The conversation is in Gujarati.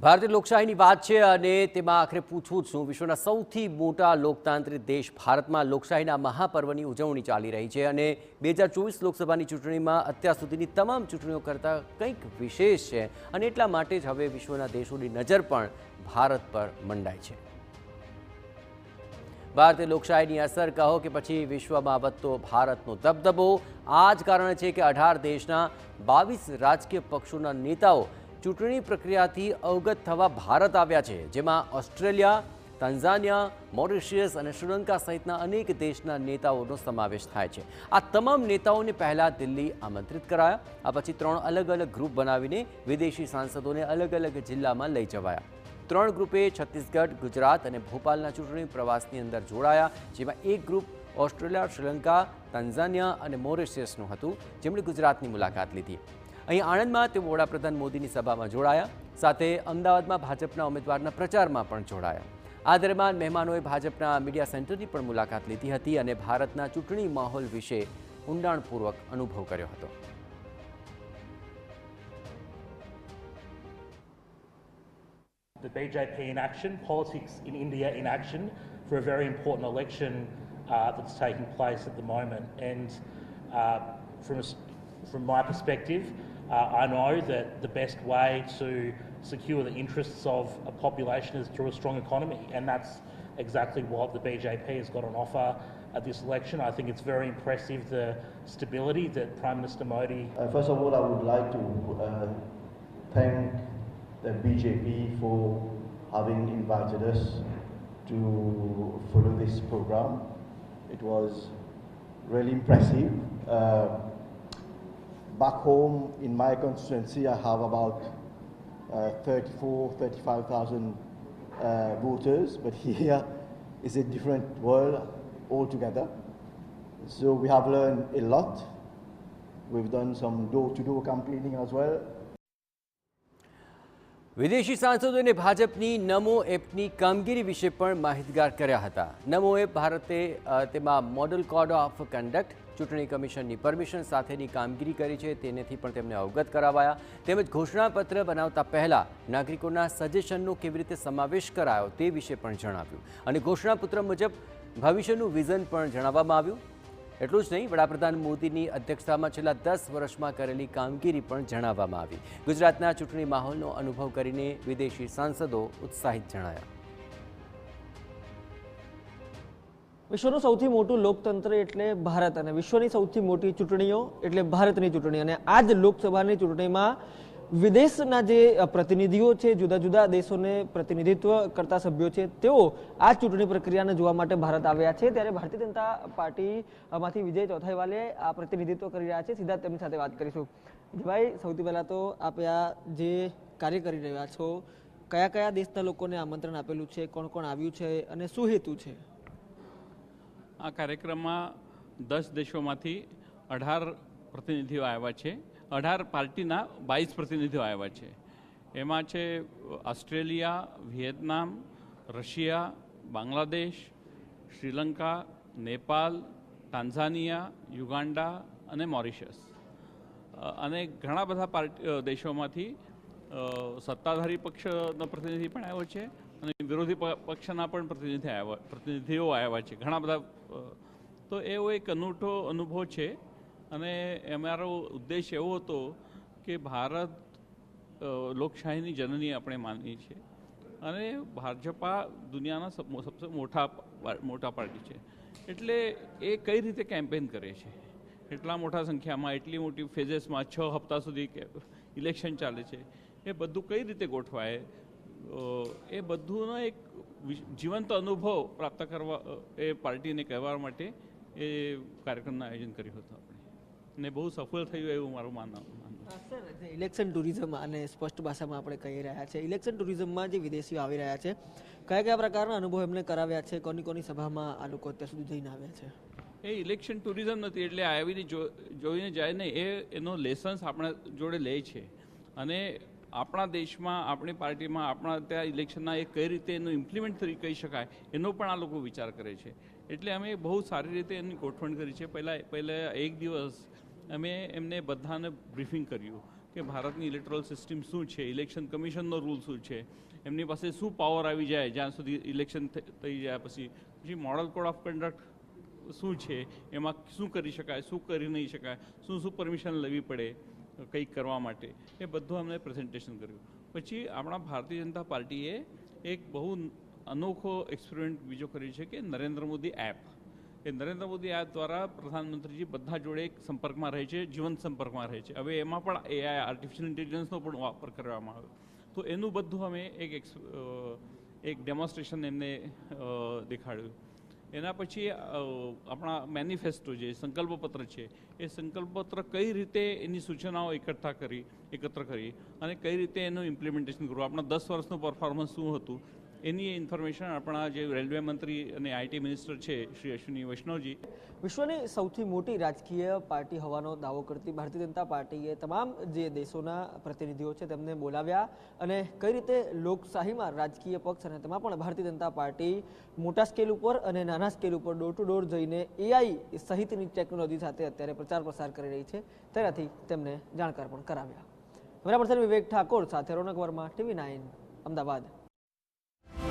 ભારતીય લોકશાહીની વાત છે અને તેમાં આખરે પૂછવું છું વિશ્વના સૌથી મોટા લોકતાંત્રિક દેશ ભારતમાં લોકશાહીના મહાપર્વની ઉજવણી ચાલી રહી છે અને 2024 લોકસભાની ચૂંટણીમાં અત્યાર સુધીની તમામ ચૂંટણીઓ કરતાં કંઈક વિશેષ છે અને એટલા માટે જ હવે વિશ્વના દેશોની નજર પણ ભારત પર મંડાય છે। ભારતીય લોકશાહીની અસર કહો કે પછી વિશ્વમાં વધતો ભારતનો દબદબો આ જ કારણ છે કે 18 દેશના 22 રાજકીય પક્ષોના નેતાઓ ચૂંટણી પ્રક્રિયાથી અવગત થવા ભારત આવ્યા છે, જેમાં ઓસ્ટ્રેલિયા, તાન્ઝાનિયા, મોરિશિયસ અને શ્રીલંકા સહિતના અનેક દેશના નેતાઓનો સમાવેશ થાય છે। આ તમામ નેતાઓને પહેલા દિલ્હી આમંત્રિત કરાયા, આ પછી 3 અલગ અલગ ગ્રુપ બનાવીને વિદેશી સાંસદોને અલગ અલગ જિલ્લામાં લઈ જવાયા। 3 ગ્રુપે છત્તીસગઢ, ગુજરાત અને ભોપાલના ચૂંટણી પ્રવાસની અંદર જોડાયા, જેમાં એક ગ્રુપ ઓસ્ટ્રેલિયા, શ્રીલંકા, તાન્ઝાનિયા અને મોરિશિયસનું હતું, જેમણે ગુજરાતની મુલાકાત લીધી। અહીં આણંદમાં તેઓ વડાપ્રધાન મોદીની સભામાં જોડાયા, સાથે અમદાવાદમાં ભાજપના ઉમેદવારના પ્રચારમાં પણ જોડાયા। આ દરમિયાન મહેમાનોએ ભાજપના મીડિયા સેન્ટરની પણ મુલાકાત લીધી હતી અને ભારતના ચૂંટણી માહોલ વિશે ઊંડાણપૂર્વક અનુભવ કર્યો હતો। The BJP in action, politics in India in action for a very important election that's taking place at the moment. And from my perspective, I know that the best way to secure the interests of a population is through a strong economy, and that's exactly what the BJP has got on offer at this election. I think it's very impressive the stability that Prime Minister Modi. First of all, I would like to thank the BJP for having invited us to follow this program. It was really impressive. Back home in my constituency, I have about 35,000 voters, but here is a different world altogether. So we have learned a lot. We've done some door-to-door campaigning as well. વિદેશી સાંસદોને ભાજપની નમો એપની કામગીરી વિશે પણ માહિતગાર કર્યા હતા। નમો એપ ભારતે તેમાં મોડલ કોડ ઓફ કન્ડક્ટ, ચૂંટણી કમિશનની પરમિશન સાથેની કામગીરી કરી છે તેનેથી પણ તેમને અવગત કરાવાયા, તેમજ ઘોષણાપત્ર બનાવતા પહેલાં નાગરિકોના સજેશનનો કેવી રીતે સમાવેશ કરાયો તે વિશે પણ જણાવ્યું અને ઘોષણાપત્ર મુજબ ભવિષ્યનું વિઝન પણ જણાવવામાં આવ્યું। એટલું જ નહીં, વડાપ્રધાન મોદીની અધ્યક્ષતામાં છેલ્લા 10 વર્ષમાં કરેલી કામગીરી પણ જણાવવામાં આવી। ગુજરાતના ચૂંટણી માહોલનો અનુભવ કરીને વિદેશી સાંસદો ઉત્સાહિત જણાયા। વિશ્વનું સૌથી મોટું લોકતંત્ર એટલે ભારત અને વિશ્વની સૌથી મોટી ચૂંટણીઓ એટલે ભારતની ચૂંટણી અને આ જ લોકસભાની ચૂંટણીમાં વિદેશના જે પ્રતિનિધિઓ છે, જુદા જુદા દેશોને પ્રતિનિધિત્વ કરતા સભ્યો છે, તેઓ આ ચૂંટણી પ્રક્રિયાને જોવા માટે ભારત આવ્યા છે। ત્યારે ભારતીય જનતા પાર્ટીમાંથી વિજય ચૌથાઈવાલે આ પ્રતિનિધિત્વ કરી રહ્યા છે। સીધા તેમની સાથે વાત કરીશું। ભાઈ, સૌથી પહેલાં તો આપે આ જે કાર્ય કરી રહ્યા છો, કયા કયા દેશના લોકોને આમંત્રણ આપેલું છે, કોણ કોણ આવ્યું છે અને શું હેતુ છે? આ કાર્યક્રમમાં 10 દેશોમાંથી 18 પ્રતિનિધિઓ આવ્યા છે। 18 પાર્ટીના 22 પ્રતિનિધિઓ આવ્યા છે। એમાં છે Australia, Vietnam, Russia, Bangladesh, Sri Lanka, Nepal, Tanzania, Uganda અને મોરિશિયસ અને ઘણા બધા દેશોમાંથી સત્તાધારી પક્ષનો પ્રતિનિધિ પણ આવ્યો છે અને વિરોધી પક્ષના પણ પ્રતિનિધિઓ આવ્યા છે ઘણા બધા। તો એવો એક અનૂઠો અનુભવ છે અને અમારો ઉદ્દેશ એવો હતો કે ભારત લોકશાહીની જનની આપણે માનીએ છીએ અને ભાજપા દુનિયાના સૌથી મોટા પાર્ટી છે, એટલે એ કઈ રીતે કેમ્પેન કરે છે, એટલા મોટા સંખ્યામાં, એટલી મોટી ફેઝેસમાં 6 હપ્તા સુધી ઇલેક્શન ચાલે છે, એ બધું કઈ રીતે ગોઠવાય, એ બધુંનો એક જીવંત અનુભવ પ્રાપ્ત કરવા એ પાર્ટીને કહેવા માટે એ કાર્યક્રમનું આયોજન કર્યું હતું આપણે ને બહુ સફળ થયું એવું મારું માનવું। સર, ઇલેક્શન ટુરિઝમ અને સ્પષ્ટ ભાષામાં આપણે કહી રહ્યા છે, ઇલેક્શન ટુરિઝમમાં જે વિદેશીઓ આવી રહ્યા છે, કયા કયા પ્રકારના અનુભવ એમને કરાવ્યા છે, કોની કોની સભામાં આ લોકો અત્યાર સુધી જઈને આવ્યા છે? એ ઇલેક્શન ટુરિઝમ નથી, એટલે આવીને જોઈને જાય ને એનો લેસન્સ આપણા જોડે લે છે અને આપણા દેશમાં, આપણી પાર્ટીમાં, આપણા ત્યાં ઇલેક્શનના એ કઈ રીતે એનું ઇમ્પ્લિમેન્ટ કરી શકાય એનો પણ આ લોકો વિચાર કરે છે। એટલે અમે બહુ સારી રીતે એની ગોઠવણ કરી છે। પહેલાં એક દિવસ અમે એમને બધાને બ્રીફિંગ કર્યું કે ભારતની ઇલેક્ટોરલ સિસ્ટમ શું છે, ઇલેક્શન કમિશનનો રૂલ શું છે, એમની પાસે શું પાવર આવી જાય જ્યાં સુધી ઇલેક્શન થઈ જાય પછી મોડલ કોડ ઓફ કન્ડક્ટ શું છે, એમાં શું કરી શકાય, શું કરી નહીં શકાય, શું પરમિશન લેવી પડે કંઈક કરવા માટે, એ બધું અમને પ્રેઝન્ટેશન કર્યું. પછી આપણા ભારતીય જનતા પાર્ટીએ એક બહુ અનોખો એક્સપેરિમેન્ટ બીજો કર્યો છે કે નરેન્દ્ર મોદી એપ. એ નરેન્દ્ર મોદી એપ દ્વારા પ્રધાનમંત્રીજી બધા જોડે સંપર્કમાં રહે છે, જીવંત સંપર્કમાં રહે છે. હવે એમાં પણ એઆઈ આર્ટિફિશિયલ ઇન્ટેલિજન્સનો પણ વાપર કરવામાં આવ્યો. તો એનું બધું અમે એક ડેમોન્સ્ટ્રેશન એમને દેખાડ્યું. એના પછી આપણા મેનિફેસ્ટો જે સંકલ્પપત્ર છે એ સંકલ્પપત્ર કઈ રીતે એની સૂચનાઓ એકત્ર કરી અને કઈ રીતે એનું ઇમ્પ્લિમેન્ટેશન કરવું, આપણા 10 વર્ષનું પરફોર્મન્સ શું હતું એની ઇન્ફોર્મેશન આપણા જે રેલવે મંત્રી અને આઈટી મિનિસ્ટર છે શ્રી અશ્વિની વૈષ્ણવજી. વિશ્વની સૌથી મોટી રાજકીય પાર્ટી હોવાનો દાવો કરતી ભારતીય જનતા પાર્ટીએ તમામ જે દેશોના પ્રતિનિધિઓ છે તેમને બોલાવ્યા અને કઈ રીતે લોકશાહીમાં રાજકીય પક્ષ અને તેમાં પણ ભારતીય જનતા પાર્ટી મોટા સ્કેલ ઉપર અને નાના સ્કેલ ઉપર ડોર ટુ ડોર જઈને એઆઈ સહિતની ટેકનોલોજી સાથે અત્યારે પ્રચાર પ્રસાર કરી રહી છે તેનાથી તેમને જાણકાર પણ કરાવ્યા. અમારા પર્સન વિવેક ઠાકોર સાથે રોનક વર્મા, TV9 અમદાવાદ.